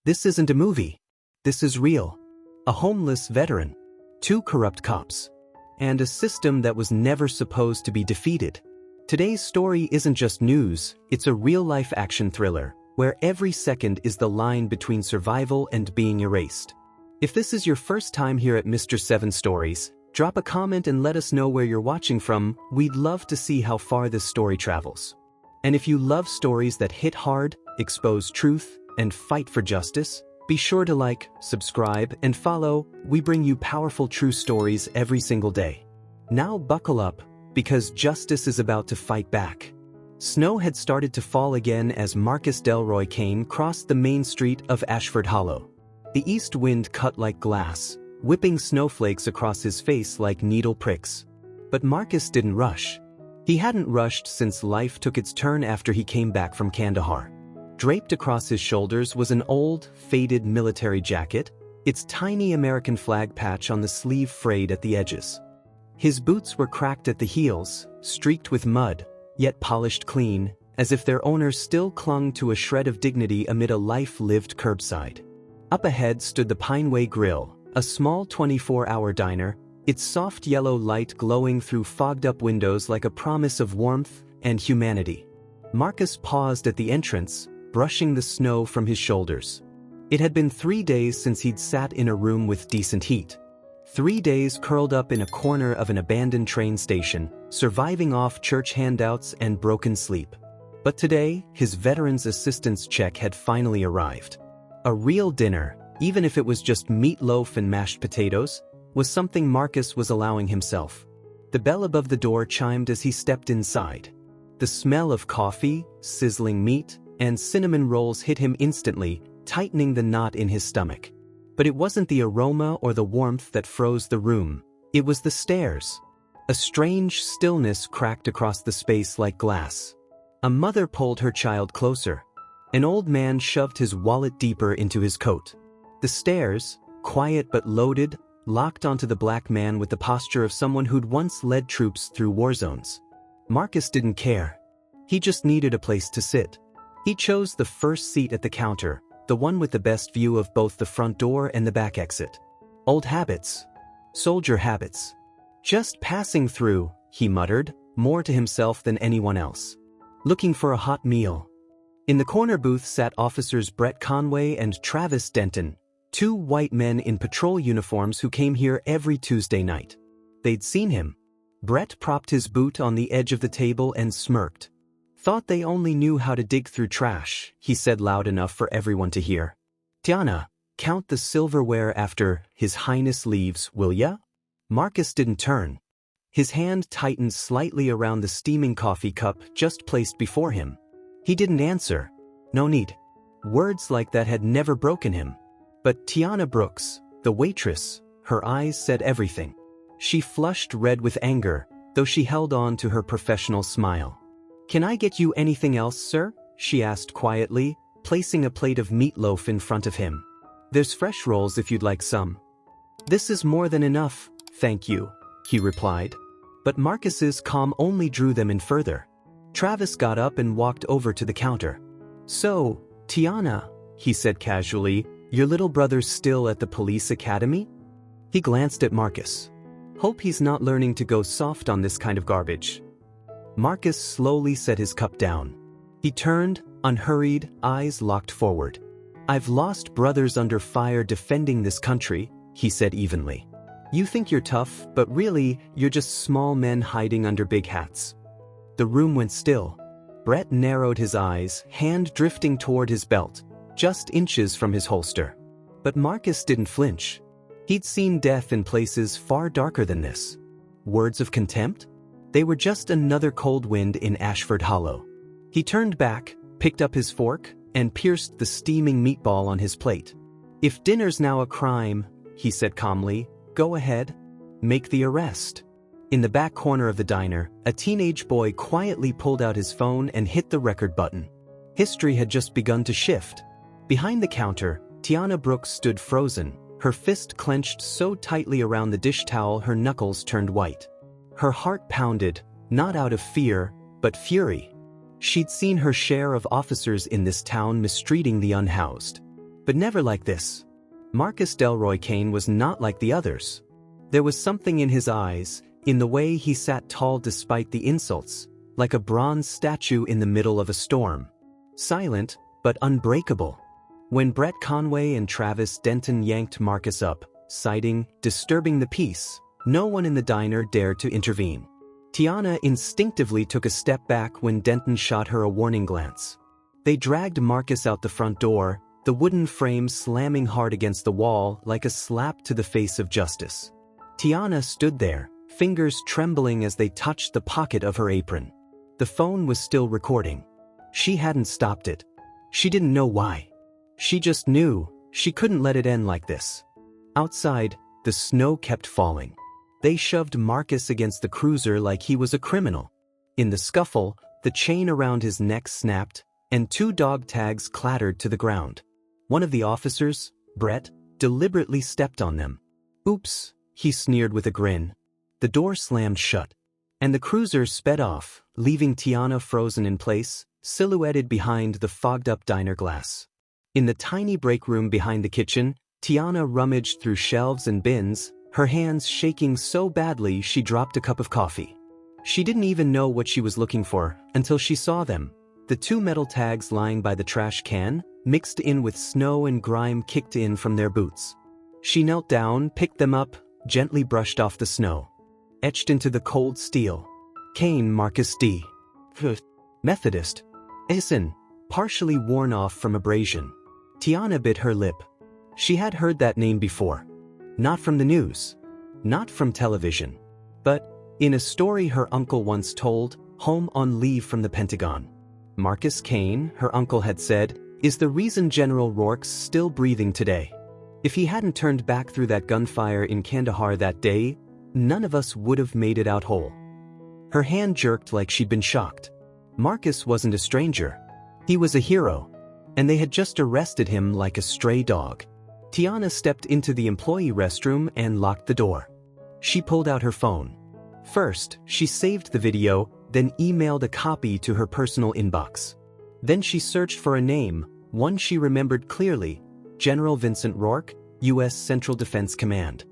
This isn't a movie. This is real. A homeless veteran, 2 corrupt cops, and a system that was never supposed to be defeated. Today's story isn't just news, it's a real-life action thriller, where every second is the line between survival and being erased. If this is your first time here at Mr. 7 Stories, drop a comment and let us know where you're watching from. We'd love to see how far this story travels. And if you love stories that hit hard, expose truth, and fight for justice, be sure to like, subscribe, and follow. We bring you powerful true stories every single day. Now buckle up, because justice is about to fight back. Snow had started to fall again as Marcus Delroy Kane crossed the main street of Ashford Hollow. The east wind cut like glass, whipping snowflakes across his face like needle pricks. But Marcus didn't rush. He hadn't rushed since life took its turn after he came back from Kandahar. Draped across his shoulders was an old, faded military jacket, its tiny American flag patch on the sleeve frayed at the edges. His boots were cracked at the heels, streaked with mud, yet polished clean, as if their owner still clung to a shred of dignity amid a life lived curbside. Up ahead stood the Pineway Grill, a small 24-hour diner, its soft yellow light glowing through fogged-up windows like a promise of warmth and humanity. Marcus paused at the entrance, brushing the snow from his shoulders. It had been 3 days since he'd sat in a room with decent heat. 3 days curled up in a corner of an abandoned train station, surviving off church handouts and broken sleep. But today, his veteran's assistance check had finally arrived. A real dinner, even if it was just meatloaf and mashed potatoes, was something Marcus was allowing himself. The bell above the door chimed as he stepped inside. The smell of coffee, sizzling meat, and cinnamon rolls hit him instantly, tightening the knot in his stomach. But it wasn't the aroma or the warmth that froze the room. It was the stairs. A strange stillness cracked across the space like glass. A mother pulled her child closer. An old man shoved his wallet deeper into his coat. The stairs, quiet but loaded, locked onto the black man with the posture of someone who'd once led troops through war zones. Marcus didn't care. He just needed a place to sit. He chose the first seat at the counter, the one with the best view of both the front door and the back exit. Old habits. Soldier habits. Just passing through, he muttered, more to himself than anyone else. Looking for a hot meal. In the corner booth sat officers Brett Conway and Travis Denton, 2 white men in patrol uniforms who came here every Tuesday night. They'd seen him. Brett propped his boot on the edge of the table and smirked. Thought they only knew how to dig through trash, he said loud enough for everyone to hear. Tiana, count the silverware after His Highness leaves, will ya? Marcus didn't turn. His hand tightened slightly around the steaming coffee cup just placed before him. He didn't answer. No need. Words like that had never broken him. But Tiana Brooks, the waitress, her eyes said everything. She flushed red with anger, though she held on to her professional smile. "Can I get you anything else, sir?" she asked quietly, placing a plate of meatloaf in front of him. "There's fresh rolls if you'd like some." "This is more than enough, thank you," he replied. But Marcus's calm only drew them in further. Travis got up and walked over to the counter. "So, Tiana," he said casually, "your little brother's still at the police academy?" He glanced at Marcus. "Hope he's not learning to go soft on this kind of garbage." Marcus slowly set his cup down. He turned, unhurried, eyes locked forward. "I've lost brothers under fire defending this country," he said evenly. "You think you're tough, but really, you're just small men hiding under big hats." The room went still. Brett narrowed his eyes, hand drifting toward his belt, just inches from his holster. But Marcus didn't flinch. He'd seen death in places far darker than this. Words of contempt? They were just another cold wind in Ashford Hollow. He turned back, picked up his fork, and pierced the steaming meatball on his plate. "If dinner's now a crime," he said calmly, "go ahead. Make the arrest." In the back corner of the diner, a teenage boy quietly pulled out his phone and hit the record button. History had just begun to shift. Behind the counter, Tiana Brooks stood frozen, her fist clenched so tightly around the dish towel her knuckles turned white. Her heart pounded, not out of fear, but fury. She'd seen her share of officers in this town mistreating the unhoused. But never like this. Marcus Delroy Kane was not like the others. There was something in his eyes, in the way he sat tall despite the insults, like a bronze statue in the middle of a storm. Silent, but unbreakable. When Brett Conway and Travis Denton yanked Marcus up, citing disturbing the peace, no one in the diner dared to intervene. Tiana instinctively took a step back when Denton shot her a warning glance. They dragged Marcus out the front door, the wooden frame slamming hard against the wall like a slap to the face of justice. Tiana stood there, fingers trembling as they touched the pocket of her apron. The phone was still recording. She hadn't stopped it. She didn't know why. She just knew she couldn't let it end like this. Outside, the snow kept falling. They shoved Marcus against the cruiser like he was a criminal. In the scuffle, the chain around his neck snapped, and 2 dog tags clattered to the ground. One of the officers, Brett, deliberately stepped on them. "Oops," he sneered with a grin. The door slammed shut, and the cruiser sped off, leaving Tiana frozen in place, silhouetted behind the fogged-up diner glass. In the tiny break room behind the kitchen, Tiana rummaged through shelves and bins, her hands shaking so badly she dropped a cup of coffee. She didn't even know what she was looking for until she saw them. The 2 metal tags lying by the trash can, mixed in with snow and grime kicked in from their boots. She knelt down, picked them up, gently brushed off the snow. Etched into the cold steel. Kane Marcus D. Methodist. Essen, partially worn off from abrasion. Tiana bit her lip. She had heard that name before. Not from the news. Not from television. But, in a story her uncle once told, home on leave from the Pentagon. Marcus Kane, her uncle had said, is the reason General Rourke's still breathing today. If he hadn't turned back through that gunfire in Kandahar that day, none of us would have made it out whole. Her hand jerked like she'd been shocked. Marcus wasn't a stranger. He was a hero, and they had just arrested him like a stray dog. Tiana stepped into the employee restroom and locked the door. She pulled out her phone. First, she saved the video, then emailed a copy to her personal inbox. Then she searched for a name, one she remembered clearly, General Vincent Rourke, U.S. Central Defense Command.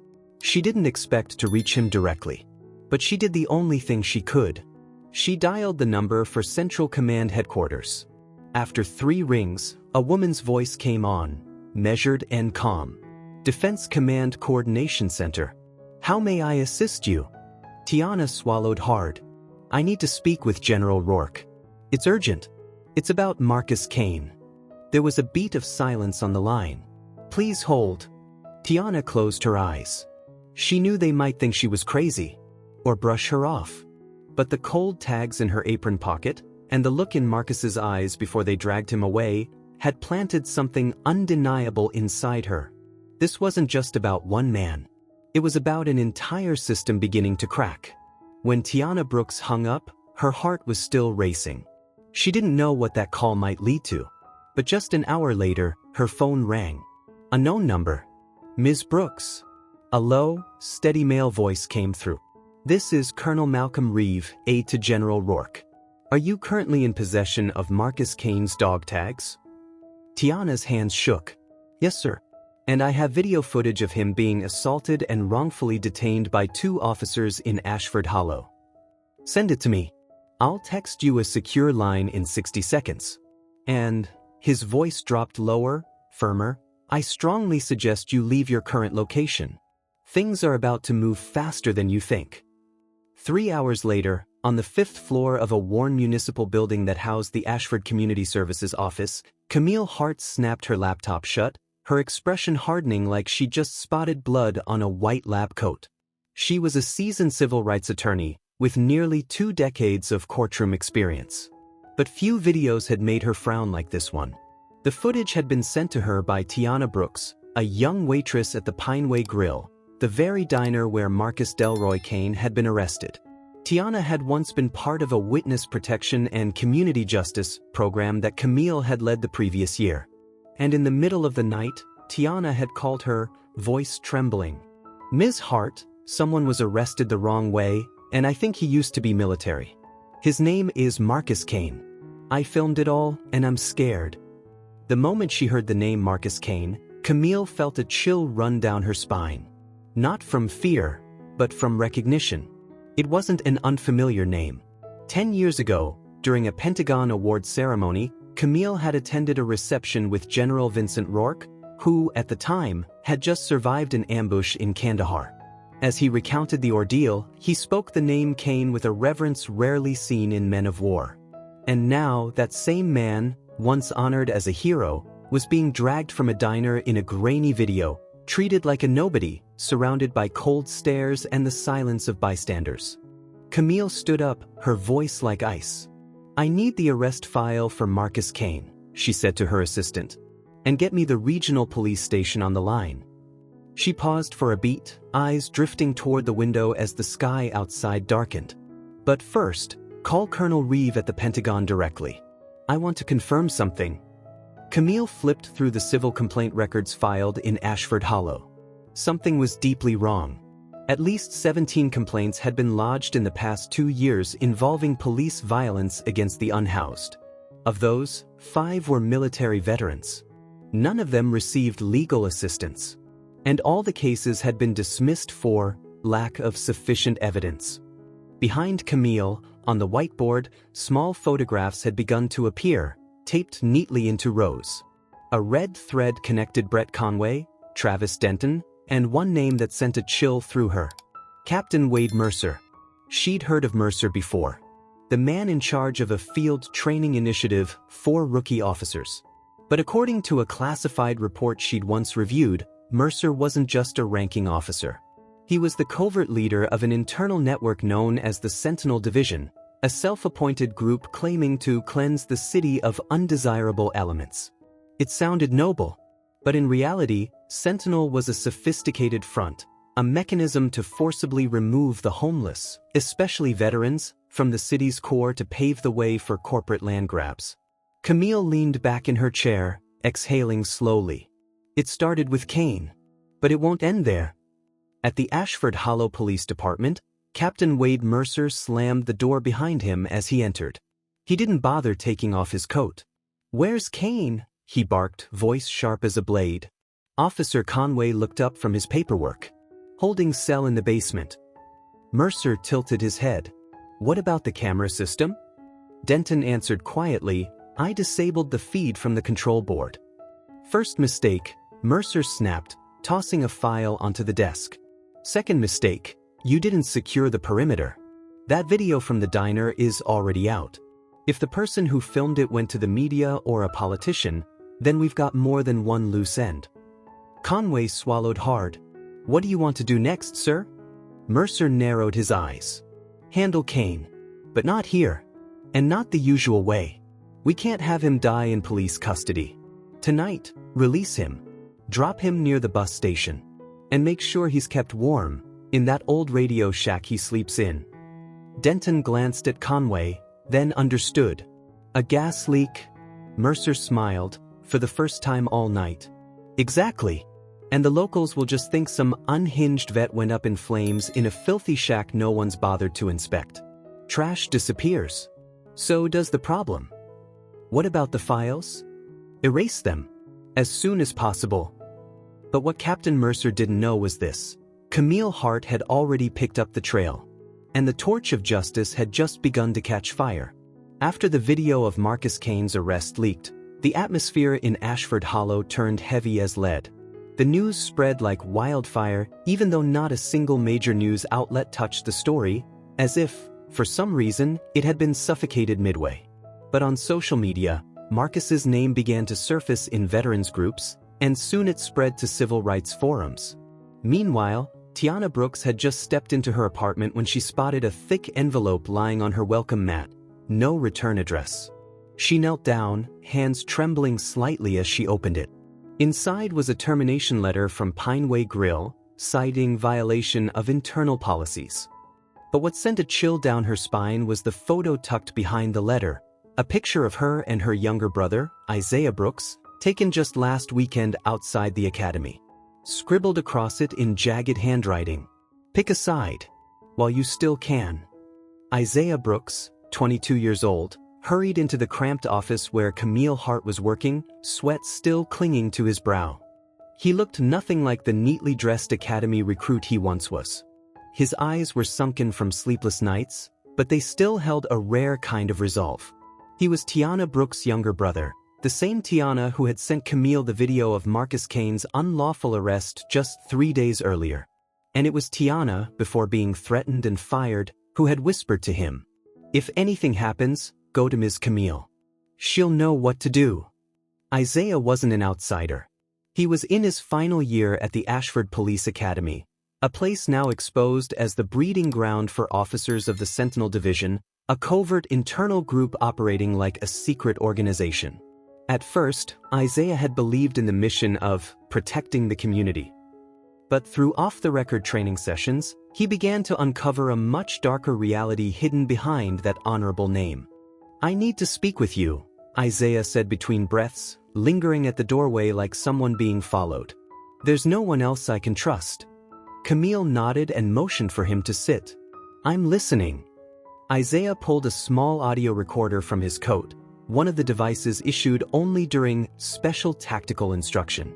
She didn't expect to reach him directly. But she did the only thing she could. She dialed the number for Central Command headquarters. After 3 rings, a woman's voice came on, measured and calm. Defense Command Coordination Center. How may I assist you? Tiana swallowed hard. I need to speak with General Rourke. It's urgent. It's about Marcus Kane. There was a beat of silence on the line. Please hold. Tiana closed her eyes. She knew they might think she was crazy, or brush her off. But the cold tags in her apron pocket, and the look in Marcus's eyes before they dragged him away, had planted something undeniable inside her. This wasn't just about one man. It was about an entire system beginning to crack. When Tiana Brooks hung up, her heart was still racing. She didn't know what that call might lead to. But just an hour later, her phone rang. A known number. Ms. Brooks. A low, steady male voice came through. This is Colonel Malcolm Reeve, aide to General Rourke. Are you currently in possession of Marcus Kane's dog tags? Tiana's hands shook. Yes, sir. And I have video footage of him being assaulted and wrongfully detained by 2 officers in Ashford Hollow. Send it to me. I'll text you a secure line in 60 seconds. And, his voice dropped lower, firmer, I strongly suggest you leave your current location. Things are about to move faster than you think. 3 hours later, on the 5th floor of a worn municipal building that housed the Ashford Community Services office, Camille Hart snapped her laptop shut, her expression hardening like she'd just spotted blood on a white lab coat. She was a seasoned civil rights attorney, with nearly 2 decades of courtroom experience. But few videos had made her frown like this one. The footage had been sent to her by Tiana Brooks, a young waitress at the Pineway Grill, the very diner where Marcus Delroy Kane had been arrested. Tiana had once been part of a witness protection and community justice program that Camille had led the previous year. And in the middle of the night, Tiana had called her, voice trembling. Ms. Hart, someone was arrested the wrong way, and I think he used to be military. His name is Marcus Kane. I filmed it all, and I'm scared. The moment she heard the name Marcus Kane, Camille felt a chill run down her spine. Not from fear, but from recognition. It wasn't an unfamiliar name. 10 years ago, during a Pentagon Award ceremony, Camille had attended a reception with General Vincent Rourke, who, at the time, had just survived an ambush in Kandahar. As he recounted the ordeal, he spoke the name Kane with a reverence rarely seen in men of war. And now, that same man, once honored as a hero, was being dragged from a diner in a grainy video, treated like a nobody, surrounded by cold stares and the silence of bystanders. Camille stood up, her voice like ice. "I need the arrest file for Marcus Kane," she said to her assistant. "And get me the regional police station on the line." She paused for a beat, eyes drifting toward the window as the sky outside darkened. "But first, call Colonel Reeve at the Pentagon directly. I want to confirm something." Camille flipped through the civil complaint records filed in Ashford Hollow. Something was deeply wrong. At least 17 complaints had been lodged in the past 2 years involving police violence against the unhoused. Of those, 5 were military veterans. None of them received legal assistance. And all the cases had been dismissed for lack of sufficient evidence. Behind Camille, on the whiteboard, small photographs had begun to appear, taped neatly into rows. A red thread connected Brett Conway, Travis Denton, and one name that sent a chill through her. Captain Wade Mercer. She'd heard of Mercer before. The man in charge of a field training initiative for rookie officers. But according to a classified report she'd once reviewed, Mercer wasn't just a ranking officer. He was the covert leader of an internal network known as the Sentinel Division, a self-appointed group claiming to cleanse the city of undesirable elements. It sounded noble, but in reality, Sentinel was a sophisticated front, a mechanism to forcibly remove the homeless, especially veterans, from the city's core to pave the way for corporate land grabs. Camille leaned back in her chair, exhaling slowly. It started with Kane, but it won't end there. At the Ashford Hollow Police Department, Captain Wade Mercer slammed the door behind him as he entered. He didn't bother taking off his coat. "Where's Kane?" he barked, voice sharp as a blade. Officer Conway looked up from his paperwork. "Holding cell in the basement." Mercer tilted his head. "What about the camera system?" Denton answered quietly, "I disabled the feed from the control board." "First mistake," Mercer snapped, tossing a file onto the desk. "Second mistake, you didn't secure the perimeter. That video from the diner is already out. If the person who filmed it went to the media or a politician, then we've got more than one loose end." Conway swallowed hard. "What do you want to do next, sir?" Mercer narrowed his eyes. "Handle Kane. But not here. And not the usual way. We can't have him die in police custody. Tonight, release him. Drop him near the bus station. And make sure he's kept warm, in that old radio shack he sleeps in." Denton glanced at Conway, then understood. "A gas leak?" Mercer smiled, for the first time all night. "Exactly. And the locals will just think some unhinged vet went up in flames in a filthy shack no one's bothered to inspect. Trash disappears. So does the problem. What about the files? Erase them. As soon as possible." But what Captain Mercer didn't know was this. Camille Hart had already picked up the trail. And the torch of justice had just begun to catch fire. After the video of Marcus Kane's arrest leaked, the atmosphere in Ashford Hollow turned heavy as lead. The news spread like wildfire, even though not a single major news outlet touched the story, as if, for some reason, it had been suffocated midway. But on social media, Marcus's name began to surface in veterans groups, and soon it spread to civil rights forums. Meanwhile, Tiana Brooks had just stepped into her apartment when she spotted a thick envelope lying on her welcome mat. No return address. She knelt down, hands trembling slightly as she opened it. Inside was a termination letter from Pineway Grill, citing violation of internal policies. But what sent a chill down her spine was the photo tucked behind the letter, a picture of her and her younger brother, Isaiah Brooks, taken just last weekend outside the academy. Scribbled across it in jagged handwriting, "Pick a side, while you still can." Isaiah Brooks, 22 years old, hurried into the cramped office where Camille Hart was working, sweat still clinging to his brow. He looked nothing like the neatly dressed academy recruit he once was. His eyes were sunken from sleepless nights, but they still held a rare kind of resolve. He was Tiana Brooks' younger brother, the same Tiana who had sent Camille the video of Marcus Kane's unlawful arrest just 3 days earlier. And it was Tiana, before being threatened and fired, who had whispered to him, "If anything happens, go to Ms. Camille. She'll know what to do." Isaiah wasn't an outsider. He was in his final year at the Ashford Police Academy, a place now exposed as the breeding ground for officers of the Sentinel Division, a covert internal group operating like a secret organization. At first, Isaiah had believed in the mission of protecting the community. But through off-the-record training sessions, he began to uncover a much darker reality hidden behind that honorable name. "I need to speak with you," Isaiah said between breaths, lingering at the doorway like someone being followed. "There's no one else I can trust." Camille nodded and motioned for him to sit. "I'm listening." Isaiah pulled a small audio recorder from his coat, one of the devices issued only during special tactical instruction.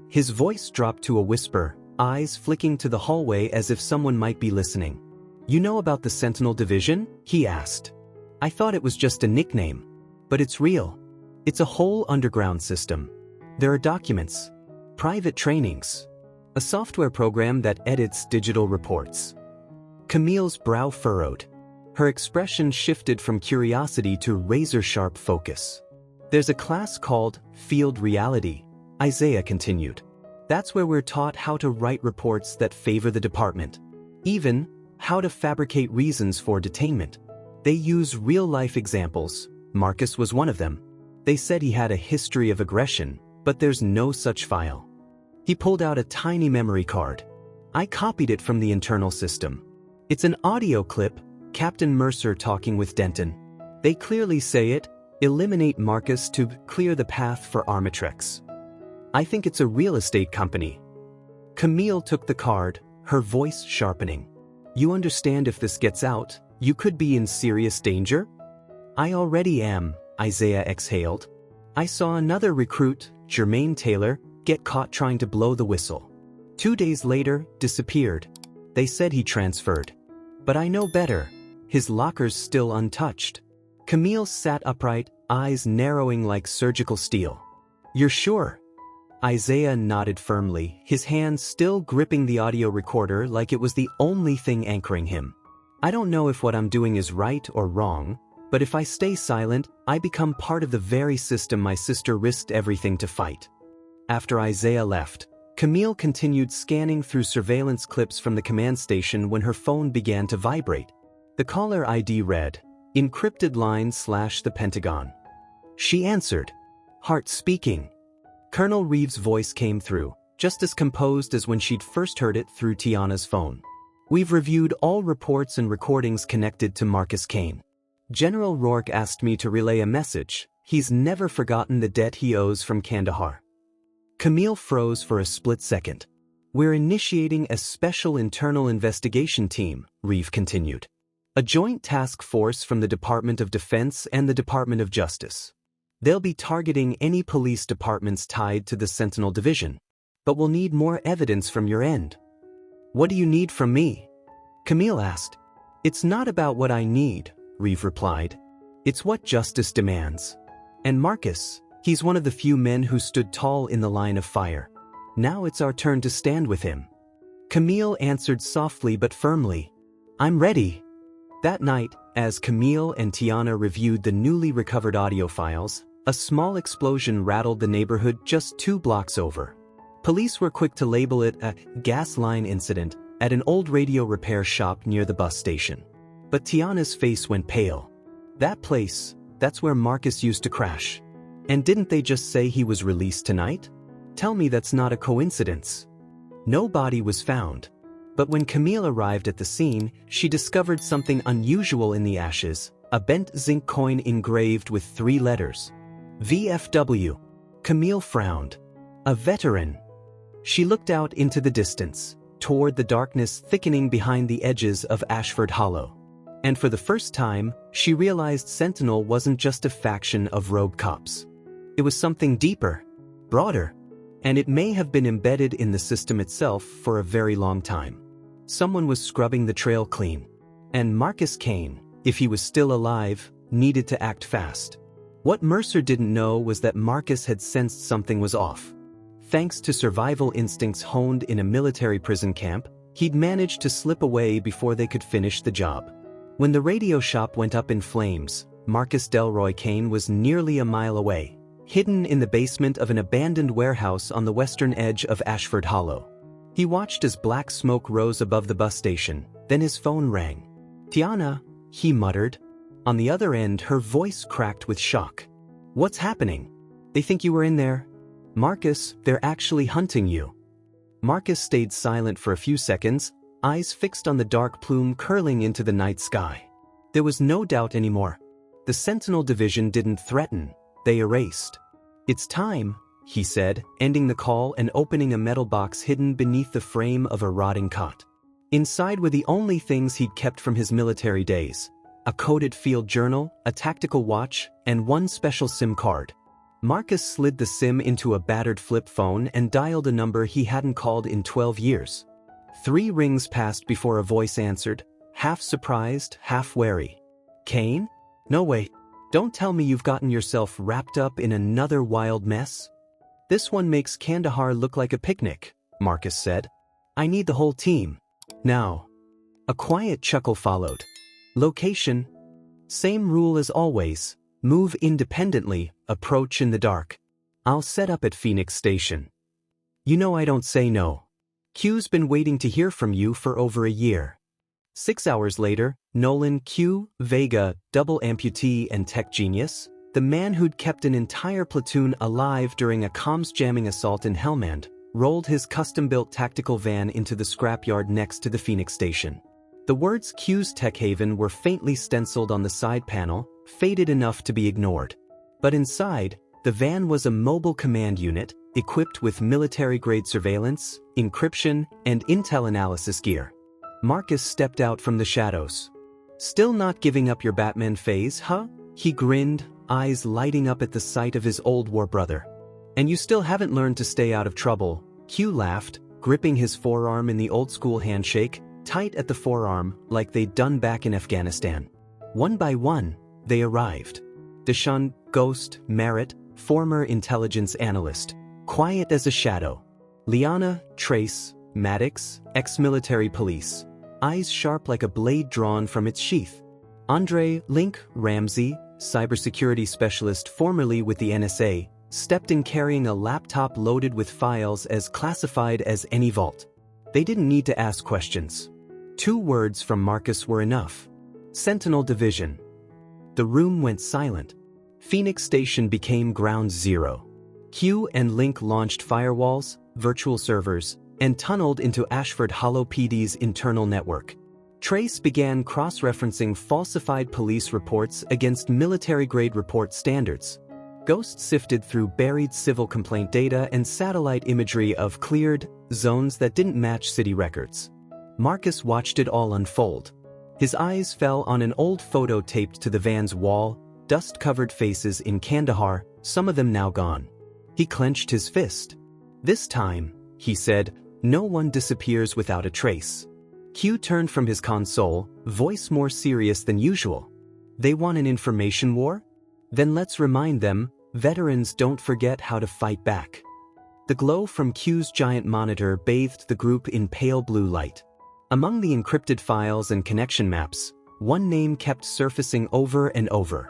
His voice dropped to a whisper, eyes flicking to the hallway as if someone might be listening. "You know about the Sentinel Division?" he asked. "I thought it was just a nickname. But it's real. It's a whole underground system. There are documents, private trainings, a software program that edits digital reports." Camille's brow furrowed. Her expression shifted from curiosity to razor-sharp focus. "There's a class called Field Reality," Isaiah continued. "That's where we're taught how to write reports that favor the department. Even how to fabricate reasons for detainment. They use real-life examples. Marcus was one of them. They said he had a history of aggression, but there's no such file." He pulled out a tiny memory card. "I copied it from the internal system. It's an audio clip, Captain Mercer talking with Denton. They clearly say it, eliminate Marcus to clear the path for Armitrex. I think it's a real estate company." Camille took the card, her voice sharpening. "You understand if this gets out, you could be in serious danger?" "I already am," Isaiah exhaled. "I saw another recruit, Jermaine Taylor, get caught trying to blow the whistle. 2 days later, disappeared. They said he transferred. But I know better. His locker's still untouched." Camille sat upright, eyes narrowing like surgical steel. "You're sure?" Isaiah nodded firmly, his hand still gripping the audio recorder like it was the only thing anchoring him. "I don't know if what I'm doing is right or wrong, but if I stay silent, I become part of the very system my sister risked everything to fight." After Isaiah left, Camille continued scanning through surveillance clips from the command station when her phone began to vibrate. The caller ID read, "Encrypted line / the Pentagon." She answered. "Hart speaking." Colonel Reeves' voice came through, just as composed as when she'd first heard it through Tiana's phone. "We've reviewed all reports and recordings connected to Marcus Kane. General Rourke asked me to relay a message. He's never forgotten the debt he owes from Kandahar." Camille froze for a split second. "We're initiating a special internal investigation team," Reeve continued. "A joint task force from the Department of Defense and the Department of Justice. They'll be targeting any police departments tied to the Sentinel Division. But we'll need more evidence from your end." "What do you need from me?" Camille asked. "It's not about what I need," Reeve replied. "It's what justice demands. And Marcus, he's one of the few men who stood tall in the line of fire. Now it's our turn to stand with him." Camille answered softly but firmly, "I'm ready." That night, as Camille and Tiana reviewed the newly recovered audio files, a small explosion rattled the neighborhood just 2 blocks over. Police were quick to label it a gas line incident at an old radio repair shop near the bus station. But Tiana's face went pale. That place, that's where Marcus used to crash. And didn't they just say he was released tonight? Tell me that's not a coincidence. No body was found. But when Camille arrived at the scene, she discovered something unusual in the ashes, a bent zinc coin engraved with 3 letters. VFW. Camille frowned. A veteran. She looked out into the distance, toward the darkness thickening behind the edges of Ashford Hollow. And for the first time, she realized Sentinel wasn't just a faction of rogue cops. It was something deeper, broader, and it may have been embedded in the system itself for a very long time. Someone was scrubbing the trail clean. And Marcus Kane, if he was still alive, needed to act fast. What Mercer didn't know was that Marcus had sensed something was off. Thanks to survival instincts honed in a military prison camp, he'd managed to slip away before they could finish the job. When the radio shop went up in flames, Marcus Delroy Kane was nearly a mile away, hidden in the basement of an abandoned warehouse on the western edge of Ashford Hollow. He watched as black smoke rose above the bus station, then his phone rang. "Tiana," he muttered. On the other end, her voice cracked with shock. "What's happening? They think you were in there." "Marcus, they're actually hunting you." Marcus stayed silent for a few seconds, eyes fixed on the dark plume curling into the night sky. There was no doubt anymore. The Sentinel Division didn't threaten, they erased. "It's time," he said, ending the call and opening a metal box hidden beneath the frame of a rotting cot. Inside were the only things he'd kept from his military days: a coded field journal, a tactical watch, and one special SIM card. Marcus slid the SIM into a battered flip phone and dialed a number he hadn't called in 12 years. 3 rings passed before a voice answered, half surprised, half wary. "Kane? No way. Don't tell me you've gotten yourself wrapped up in another wild mess?" "This one makes Kandahar look like a picnic," Marcus said. "I need the whole team. Now." A quiet chuckle followed. "Location? Same rule as always. Move independently, approach in the dark. I'll set up at Phoenix Station." "You know I don't say no. Q's been waiting to hear from you for over a year." 6 hours later, Nolan Q. Vega, double amputee and tech genius, the man who'd kept an entire platoon alive during a comms jamming assault in Helmand, rolled his custom-built tactical van into the scrapyard next to the Phoenix Station. The words Q's Tech Haven were faintly stenciled on the side panel, faded enough to be ignored. But inside, the van was a mobile command unit, equipped with military-grade surveillance, encryption, and intel analysis gear. Marcus stepped out from the shadows. "Still not giving up your Batman phase, huh?" He grinned, eyes lighting up at the sight of his old war brother. "And you still haven't learned to stay out of trouble." Q laughed, gripping his forearm in the old-school handshake, tight at the forearm like they'd done back in Afghanistan. One by one, they arrived. Deshaun, Ghost, Merritt, former intelligence analyst, quiet as a shadow. Liana, Trace, Maddox, ex-military police, eyes sharp like a blade drawn from its sheath. Andre, Link, Ramsey, cybersecurity specialist formerly with the NSA, stepped in carrying a laptop loaded with files as classified as any vault. They didn't need to ask questions. 2 words from Marcus were enough. Sentinel Division. The room went silent. Phoenix Station became ground zero. Q and Link launched firewalls, virtual servers, and tunneled into Ashford Hollow PD's internal network. Trace began cross-referencing falsified police reports against military-grade report standards. Ghost sifted through buried civil complaint data and satellite imagery of cleared zones that didn't match city records. Marcus watched it all unfold. His eyes fell on an old photo taped to the van's wall, dust-covered faces in Kandahar, some of them now gone. He clenched his fist. "This time," he said, "no one disappears without a trace." Q turned from his console, voice more serious than usual. "They want an information war? Then let's remind them, veterans don't forget how to fight back." The glow from Q's giant monitor bathed the group in pale blue light. Among the encrypted files and connection maps, one name kept surfacing over and over.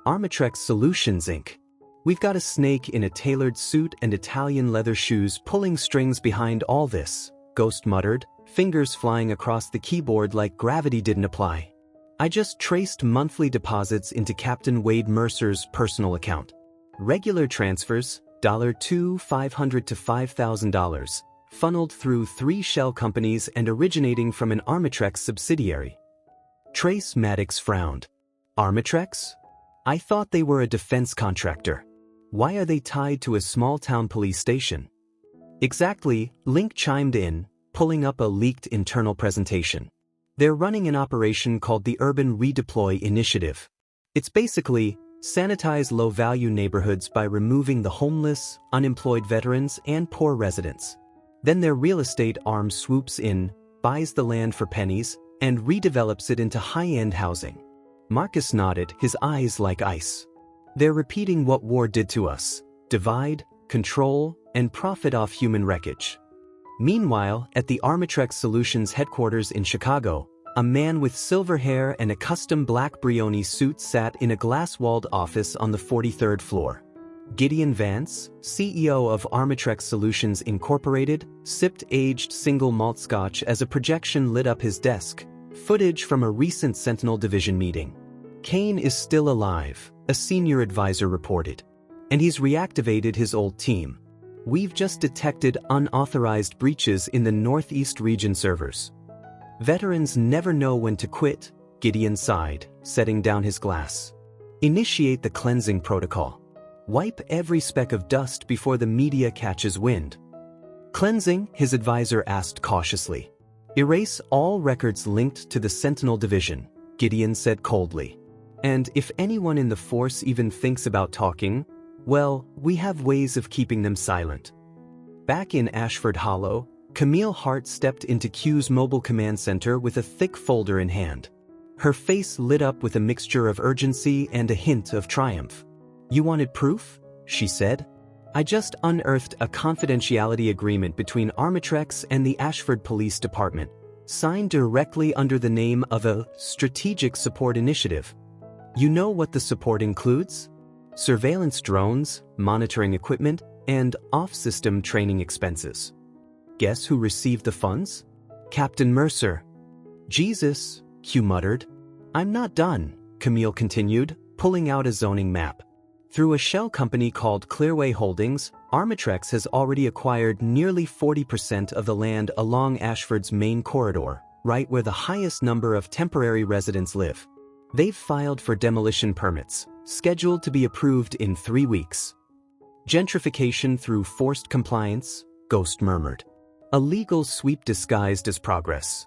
Armatrex Solutions Inc. "We've got a snake in a tailored suit and Italian leather shoes pulling strings behind all this," Ghost muttered, fingers flying across the keyboard like gravity didn't apply. "I just traced monthly deposits into Captain Wade Mercer's personal account. Regular transfers, $2,500 to $5,000, funneled through 3 shell companies and originating from an Armatrex subsidiary." Trace Maddox frowned. "Armatrex? I thought they were a defense contractor. Why are they tied to a small-town police station?" "Exactly," Link chimed in, pulling up a leaked internal presentation. They're running an operation called the Urban Redeploy Initiative. It's basically sanitize low-value neighborhoods by removing the homeless, unemployed veterans, and poor residents. Then their real estate arm swoops in, buys the land for pennies, and redevelops it into high-end housing. Marcus nodded, his eyes like ice. They're repeating what war did to us: divide, control, and profit off human wreckage. Meanwhile, at the Armatrex Solutions headquarters in Chicago, a man with silver hair and a custom black Brioni suit sat in a glass-walled office on the 43rd floor. Gideon Vance, CEO of Armatrex Solutions Incorporated, sipped aged single malt scotch as a projection lit up his desk, footage from a recent Sentinel Division meeting. Kane is still alive, a senior advisor reported. And he's reactivated his old team. We've just detected unauthorized breaches in the Northeast region servers. Veterans never know when to quit, Gideon sighed, setting down his glass. Initiate the cleansing protocol. Wipe every speck of dust before the media catches wind. Cleansing, his advisor asked cautiously. Erase all records linked to the Sentinel Division, Gideon said coldly. And if anyone in the force even thinks about talking, well, we have ways of keeping them silent. Back in Ashford Hollow, Camille Hart stepped into Q's mobile command center with a thick folder in hand. Her face lit up with a mixture of urgency and a hint of triumph. You wanted proof? She said. I just unearthed a confidentiality agreement between Armatrex and the Ashford Police Department, signed directly under the name of a strategic support initiative. You know what the support includes? Surveillance drones, monitoring equipment, and off-system training expenses. Guess who received the funds? Captain Mercer. Jesus, Q muttered. I'm not done, Camille continued, pulling out a zoning map. Through a shell company called Clearway Holdings, Armatrex has already acquired nearly 40% of the land along Ashford's main corridor, right where the highest number of temporary residents live. They've filed for demolition permits, scheduled to be approved in 3 weeks. Gentrification through forced compliance, Ghost murmured. A legal sweep disguised as progress.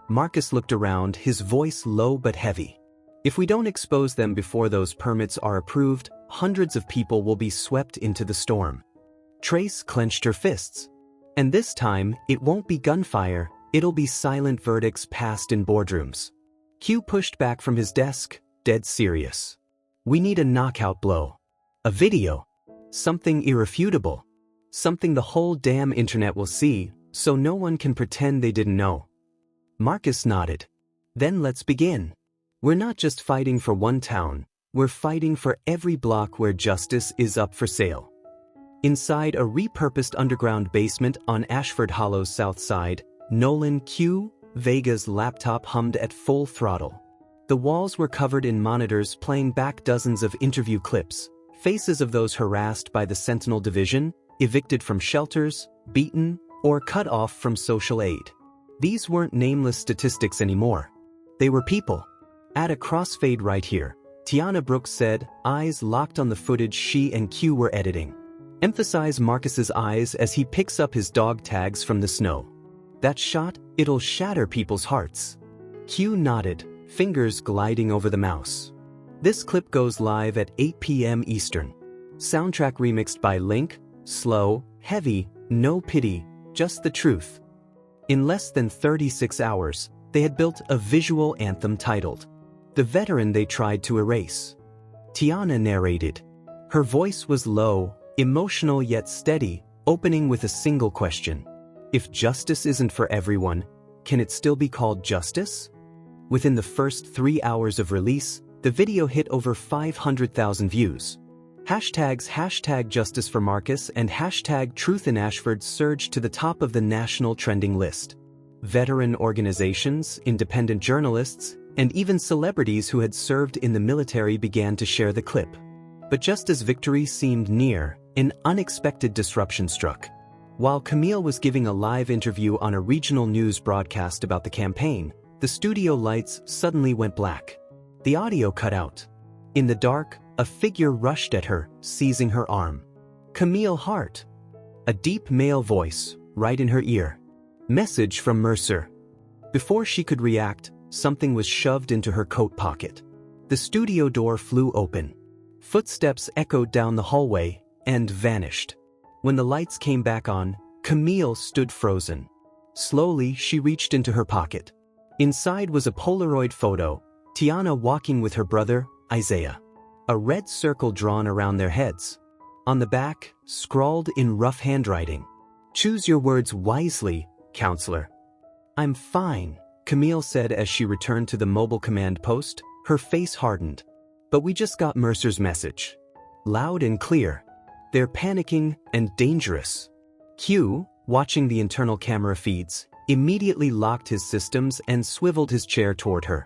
Marcus looked around, his voice low but heavy. If we don't expose them before those permits are approved, hundreds of people will be swept into the storm. Trace clenched her fists. And this time, it won't be gunfire, it'll be silent verdicts passed in boardrooms. Q pushed back from his desk, dead serious. We need a knockout blow. A video. Something irrefutable. Something the whole damn internet will see, so no one can pretend they didn't know. Marcus nodded. Then let's begin. We're not just fighting for one town, we're fighting for every block where justice is up for sale. Inside a repurposed underground basement on Ashford Hollow's south side, Nolan Q. Vega's laptop hummed at full throttle. The walls were covered in monitors playing back dozens of interview clips, faces of those harassed by the Sentinel Division, evicted from shelters, beaten, or cut off from social aid. These weren't nameless statistics anymore. They were people. At a crossfade right here, Tiana Brooks said, eyes locked on the footage she and Q were editing. Emphasize Marcus's eyes as he picks up his dog tags from the snow. That shot, it'll shatter people's hearts. Q nodded, fingers gliding over the mouse. This clip goes live at 8 p.m. Eastern. Soundtrack remixed by Link, slow, heavy, no pity, just the truth. In less than 36 hours, they had built a visual anthem titled The Veteran They Tried to Erase. Tiana narrated. Her voice was low, emotional yet steady, opening with a single question. If justice isn't for everyone, can it still be called justice? Within the first 3 hours of release, the video hit over 500,000 views. Hashtags #Justice for Marcus and #Truth in Ashford surged to the top of the national trending list. Veteran organizations, independent journalists, and even celebrities who had served in the military began to share the clip. But just as victory seemed near, an unexpected disruption struck. While Camille was giving a live interview on a regional news broadcast about the campaign, the studio lights suddenly went black. The audio cut out. In the dark, a figure rushed at her, seizing her arm. Camille Hart. A deep male voice, right in her ear. Message from Mercer. Before she could react, something was shoved into her coat pocket. The studio door flew open. Footsteps echoed down the hallway and vanished. When the lights came back on, Camille stood frozen. Slowly, she reached into her pocket. Inside was a Polaroid photo, Tiana walking with her brother, Isaiah. A red circle drawn around their heads. On the back, scrawled in rough handwriting, "Choose your words wisely, counselor." "I'm fine," Camille said as she returned to the mobile command post, her face hardened. "But we just got Mercer's message. Loud and clear. They're panicking and dangerous." Q, watching the internal camera feeds, immediately locked his systems and swiveled his chair toward her.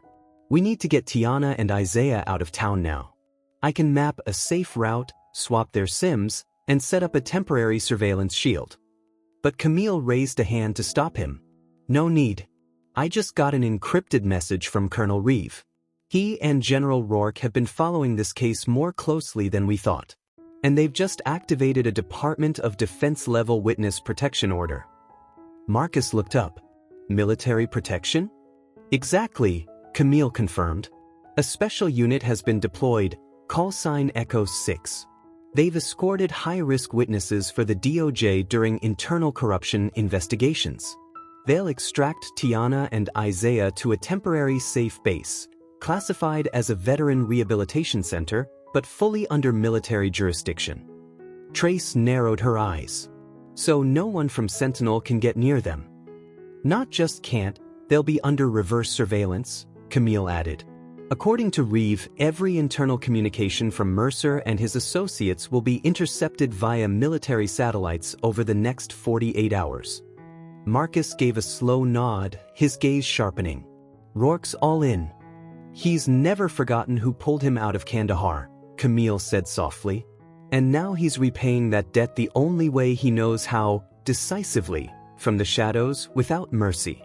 "We need to get Tiana and Isaiah out of town now. I can map a safe route, swap their SIMs, and set up a temporary surveillance shield." But Camille raised a hand to stop him. "No need. I just got an encrypted message from Colonel Reeve. He and General Rourke have been following this case more closely than we thought. And they've just activated a Department of Defense-level witness protection order." Marcus looked up. "Military protection?" "Exactly," Camille confirmed. "A special unit has been deployed, call sign Echo 6. They've escorted high-risk witnesses for the DOJ during internal corruption investigations. They'll extract Tiana and Isaiah to a temporary safe base, classified as a veteran rehabilitation center, but fully under military jurisdiction." Trace narrowed her eyes. "So no one from Sentinel can get near them?" "Not just can't, they'll be under reverse surveillance," Camille added. "According to Reeve, every internal communication from Mercer and his associates will be intercepted via military satellites over the next 48 hours. Marcus gave a slow nod, his gaze sharpening. "Rourke's all in. He's never forgotten who pulled him out of Kandahar," Camille said softly. "And now he's repaying that debt the only way he knows how, decisively, from the shadows, without mercy."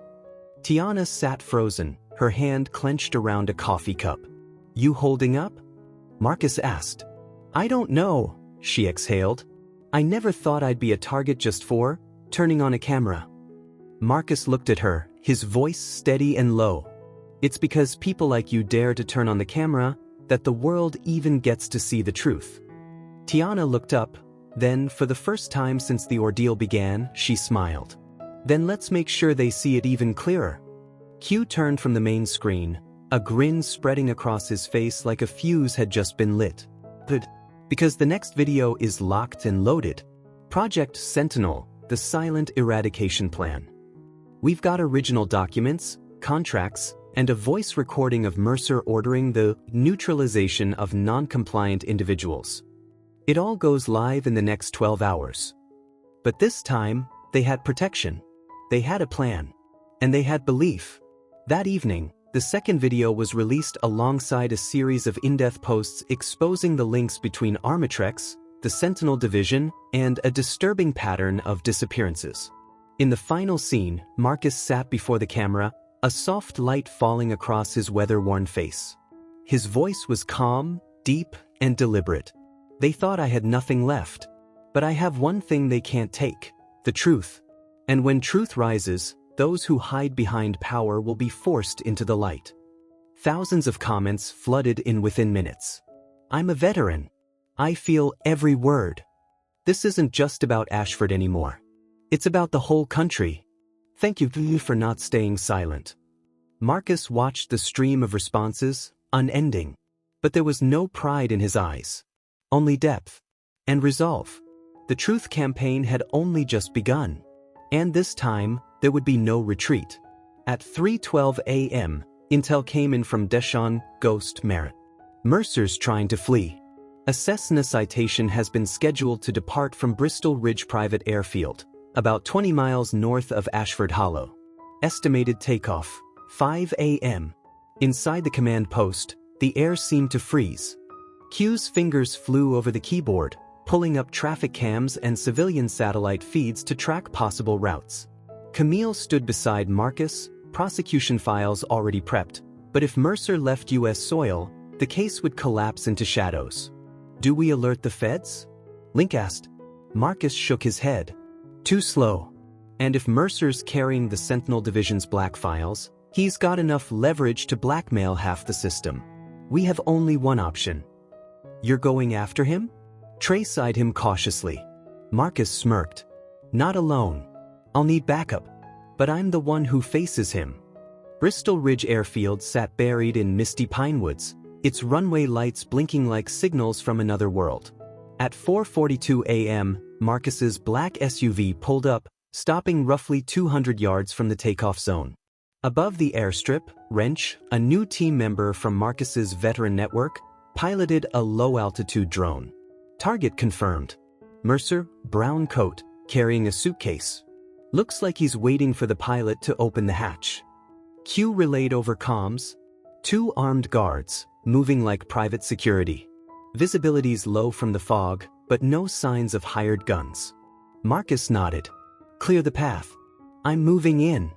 Tiana sat frozen, her hand clenched around a coffee cup. "You holding up?" Marcus asked. "I don't know," she exhaled. "I never thought I'd be a target just for turning on a camera." Marcus looked at her, his voice steady and low. "It's because people like you dare to turn on the camera that the world even gets to see the truth." Tiana looked up, then, for the first time since the ordeal began, she smiled. "Then let's make sure they see it even clearer." Q turned from the main screen, a grin spreading across his face like a fuse had just been lit. "Good. Because the next video is locked and loaded. Project Sentinel, the silent eradication plan. We've got original documents, contracts, and a voice recording of Mercer ordering the neutralization of non-compliant individuals. It all goes live in the next 12 hours. But this time, they had protection. They had a plan. And they had belief." That evening, the second video was released alongside a series of in-depth posts exposing the links between Armatrex, the Sentinel division, and a disturbing pattern of disappearances. In the final scene, Marcus sat before the camera, a soft light falling across his weather-worn face. His voice was calm, deep, and deliberate. "They thought I had nothing left. But I have one thing they can't take: the truth. And when truth rises, those who hide behind power will be forced into the light." Thousands of comments flooded in within minutes. "I'm a veteran. I feel every word. This isn't just about Ashford anymore. It's about the whole country. Thank you for not staying silent." Marcus watched the stream of responses, unending. But there was no pride in his eyes. Only depth. And resolve. The truth campaign had only just begun. And this time, there would be no retreat. At 3:12 a.m., intel came in from Deshawn, Ghost Merritt. "Mercer's trying to flee. A Cessna citation has been scheduled to depart from Bristol Ridge Private Airfield, about 20 miles north of Ashford Hollow. Estimated takeoff, 5 a.m. Inside the command post, the air seemed to freeze. Q's fingers flew over the keyboard, pulling up traffic cams and civilian satellite feeds to track possible routes. Camille stood beside Marcus, prosecution files already prepped, but if Mercer left U.S. soil, the case would collapse into shadows. "Do we alert the feds?" Link asked. Marcus shook his head. "Too slow. And if Mercer's carrying the Sentinel Division's black files, he's got enough leverage to blackmail half the system. We have only one option. You're going after him? Trace eyed him cautiously. Marcus smirked. Not alone. I'll need backup. But I'm the one who faces him. Bristol Ridge Airfield sat buried in misty pine woods, its runway lights blinking like signals from another world. At 4:42 a.m., Marcus's black SUV pulled up, stopping roughly 200 yards from the takeoff zone. Above the airstrip, Wrench, a new team member from Marcus's veteran network, piloted a low-altitude drone. Target confirmed. Mercer, brown coat, carrying a suitcase. Looks like he's waiting for the pilot to open the hatch. Q relayed over comms. 2 armed guards, moving like private security. Visibility's low from the fog, but no signs of hired guns. Marcus nodded. Clear the path. I'm moving in.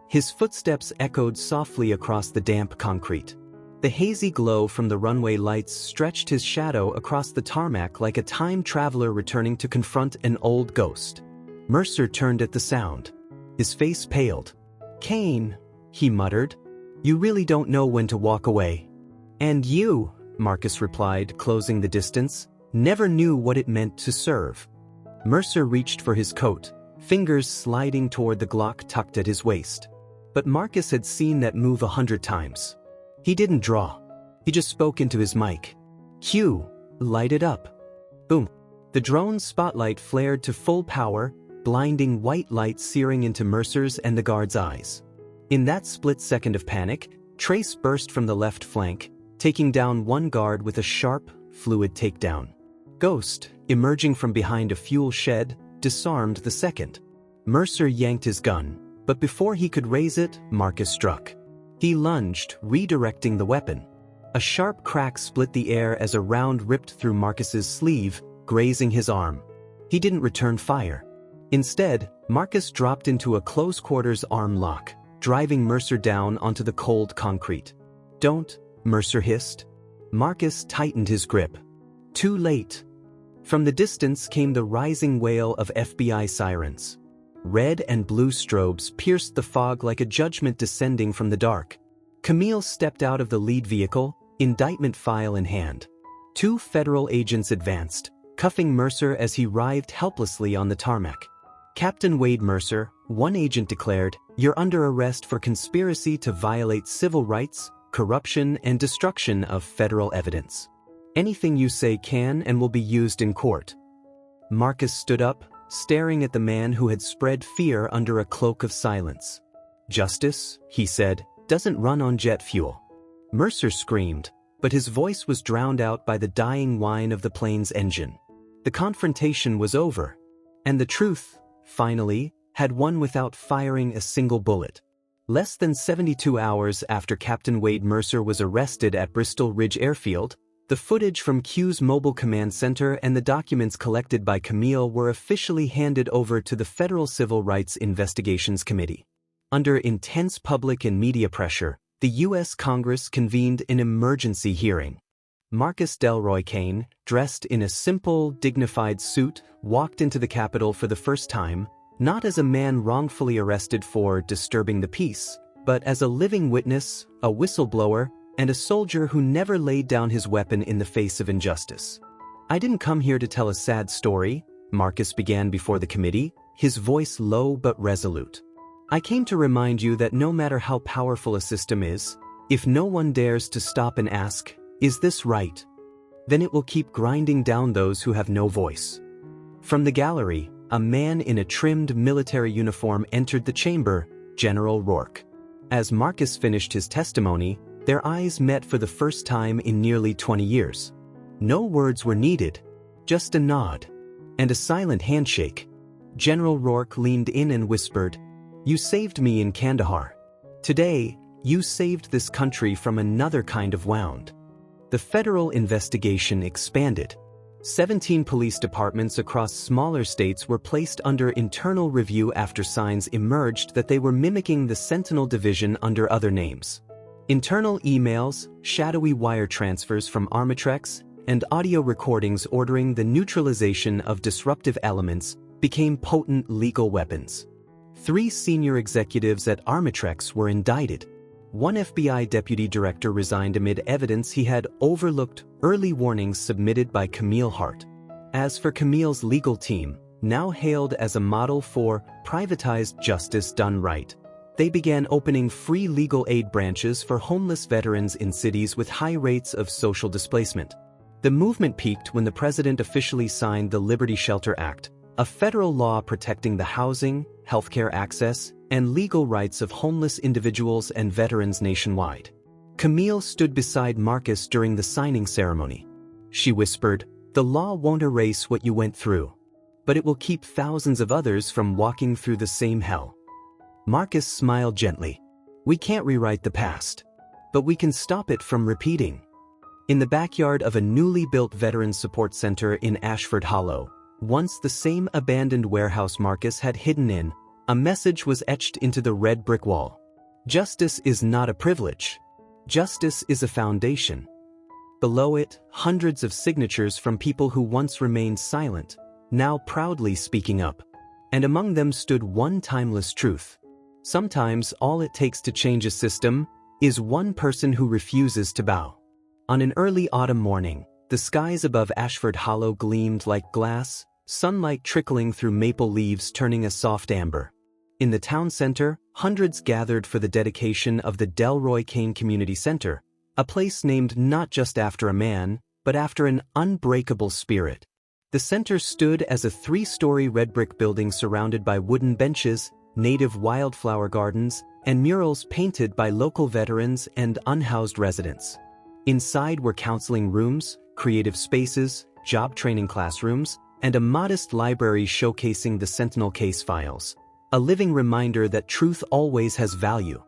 His footsteps echoed softly across the damp concrete. The hazy glow from the runway lights stretched his shadow across the tarmac like a time traveler returning to confront an old ghost. Mercer turned at the sound. His face paled. Kane, he muttered. You really don't know when to walk away. And you, Marcus replied, closing the distance, never knew what it meant to serve. Mercer reached for his coat, fingers sliding toward the Glock tucked at his waist. But Marcus had seen that move 100 times. He didn't draw. He just spoke into his mic. Q, light it up. Boom. The drone's spotlight flared to full power, blinding white light searing into Mercer's and the guard's eyes. In that split second of panic, Trace burst from the left flank, taking down one guard with a sharp, fluid takedown. Ghost, emerging from behind a fuel shed, disarmed the second. Mercer yanked his gun, but before he could raise it, Marcus struck. He lunged, redirecting the weapon. A sharp crack split the air as a round ripped through Marcus's sleeve, grazing his arm. He didn't return fire. Instead, Marcus dropped into a close-quarters arm lock, driving Mercer down onto the cold concrete. Don't, Mercer hissed. Marcus tightened his grip. Too late. From the distance came the rising wail of FBI sirens. Red and blue strobes pierced the fog like a judgment descending from the dark. Camille stepped out of the lead vehicle, indictment file in hand. 2 federal agents advanced, cuffing Mercer as he writhed helplessly on the tarmac. Captain Wade Mercer, one agent declared, "You're under arrest for conspiracy to violate civil rights, corruption, and destruction of federal evidence. Anything you say can and will be used in court." Marcus stood up, staring at the man who had spread fear under a cloak of silence. "Justice," he said, "doesn't run on jet fuel." Mercer screamed, but his voice was drowned out by the dying whine of the plane's engine. The confrontation was over, and the truth, finally, had won without firing a single bullet. Less than 72 hours after Captain Wade Mercer was arrested at Bristol Ridge Airfield, the footage from Q's mobile command center and the documents collected by Camille were officially handed over to the Federal Civil Rights Investigations Committee. Under intense public and media pressure, the U.S. Congress convened an emergency hearing. Marcus Delroy Kane, dressed in a simple, dignified suit, walked into the Capitol for the first time, not as a man wrongfully arrested for disturbing the peace, but as a living witness, a whistleblower, and a soldier who never laid down his weapon in the face of injustice. "I didn't come here to tell a sad story," Marcus began before the committee, his voice low but resolute. "I came to remind you that no matter how powerful a system is, if no one dares to stop and ask, 'Is this right?' then it will keep grinding down those who have no voice." From the gallery, a man in a trimmed military uniform entered the chamber, General Rourke. As Marcus finished his testimony, their eyes met for the first time in nearly 20 years. No words were needed, just a nod, and a silent handshake. General Rourke leaned in and whispered, "You saved me in Kandahar. Today, you saved this country from another kind of wound." The federal investigation expanded. 17 police departments across smaller states were placed under internal review after signs emerged that they were mimicking the Sentinel Division under other names. Internal emails, shadowy wire transfers from Armatrex, and audio recordings ordering the neutralization of disruptive elements became potent legal weapons. 3 senior executives at Armitrex were indicted. One FBI deputy director resigned amid evidence he had overlooked early warnings submitted by Camille Hart. As for Camille's legal team, now hailed as a model for privatized justice done right, they began opening free legal aid branches for homeless veterans in cities with high rates of social displacement. The movement peaked when the president officially signed the Liberty Shelter Act, a federal law protecting the housing, healthcare access, and legal rights of homeless individuals and veterans nationwide. Camille stood beside Marcus during the signing ceremony. She whispered, "The law won't erase what you went through, but it will keep thousands of others from walking through the same hell." Marcus smiled gently. "We can't rewrite the past, but we can stop it from repeating." In the backyard of a newly built Veterans Support Center in Ashford Hollow, once the same abandoned warehouse Marcus had hidden in, a message was etched into the red brick wall. Justice is not a privilege. Justice is a foundation. Below it, hundreds of signatures from people who once remained silent, now proudly speaking up. And among them stood one timeless truth. Sometimes all it takes to change a system is one person who refuses to bow. On an early autumn morning, the skies above Ashford Hollow gleamed like glass, sunlight trickling through maple leaves turning a soft amber. In the town center, hundreds gathered for the dedication of the Delroy Kane Community Center, a place named not just after a man, but after an unbreakable spirit. The center stood as a 3-story red brick building surrounded by wooden benches, native wildflower gardens, and murals painted by local veterans and unhoused residents. Inside were counseling rooms, creative spaces, job training classrooms, and a modest library showcasing the Sentinel case files, a living reminder that truth always has value.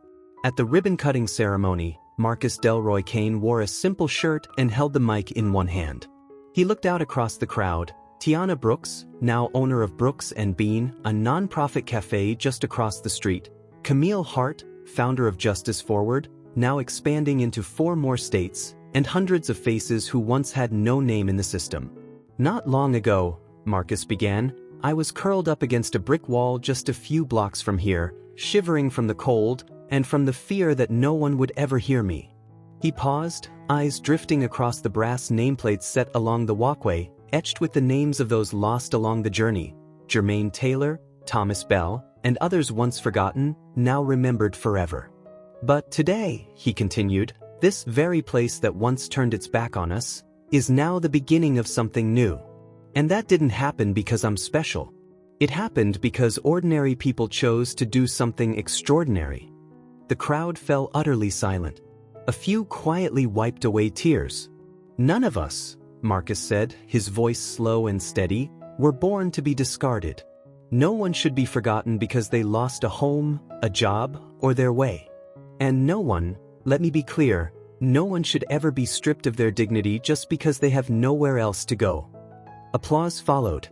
At the ribbon-cutting ceremony, Marcus Delroy Kane wore a simple shirt and held the mic in one hand. He looked out across the crowd. Tiana Brooks, now owner of Brooks and Bean, a non-profit cafe just across the street. Camille Hart, founder of Justice Forward, now expanding into 4 more states, and hundreds of faces who once had no name in the system. "Not long ago," Marcus began, "I was curled up against a brick wall just a few blocks from here, shivering from the cold and from the fear that no one would ever hear me." He paused, eyes drifting across the brass nameplates set along the walkway, etched with the names of those lost along the journey: Jermaine Taylor, Thomas Bell, and others once forgotten, now remembered forever. "But today," he continued, "this very place that once turned its back on us is now the beginning of something new. And that didn't happen because I'm special. It happened because ordinary people chose to do something extraordinary." The crowd fell utterly silent. A few quietly wiped away tears. "None of us," Marcus said, his voice slow and steady, "were born to be discarded. No one should be forgotten because they lost a home, a job, or their way. And no one, let me be clear, no one should ever be stripped of their dignity just because they have nowhere else to go." Applause followed.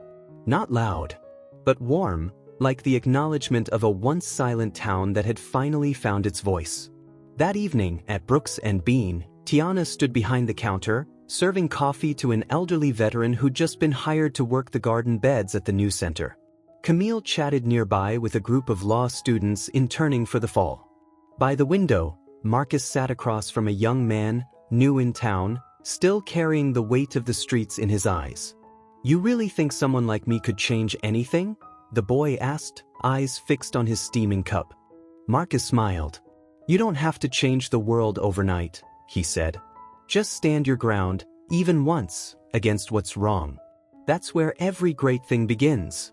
Not loud, but warm, like the acknowledgement of a once silent town that had finally found its voice. That evening, at Brooks and Bean, Tiana stood behind the counter, serving coffee to an elderly veteran who'd just been hired to work the garden beds at the new center. Camille chatted nearby with a group of law students interning for the fall. By the window, Marcus sat across from a young man, new in town, still carrying the weight of the streets in his eyes. "You really think someone like me could change anything?" the boy asked, eyes fixed on his steaming cup. Marcus smiled. "You don't have to change the world overnight," he said. "Just stand your ground, even once, against what's wrong. That's where every great thing begins."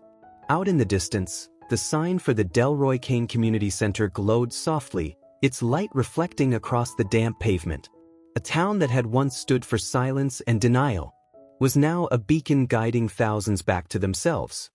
Out in the distance, the sign for the Delroy Kane Community Center glowed softly, its light reflecting across the damp pavement. A town that had once stood for silence and denial was now a beacon guiding thousands back to themselves.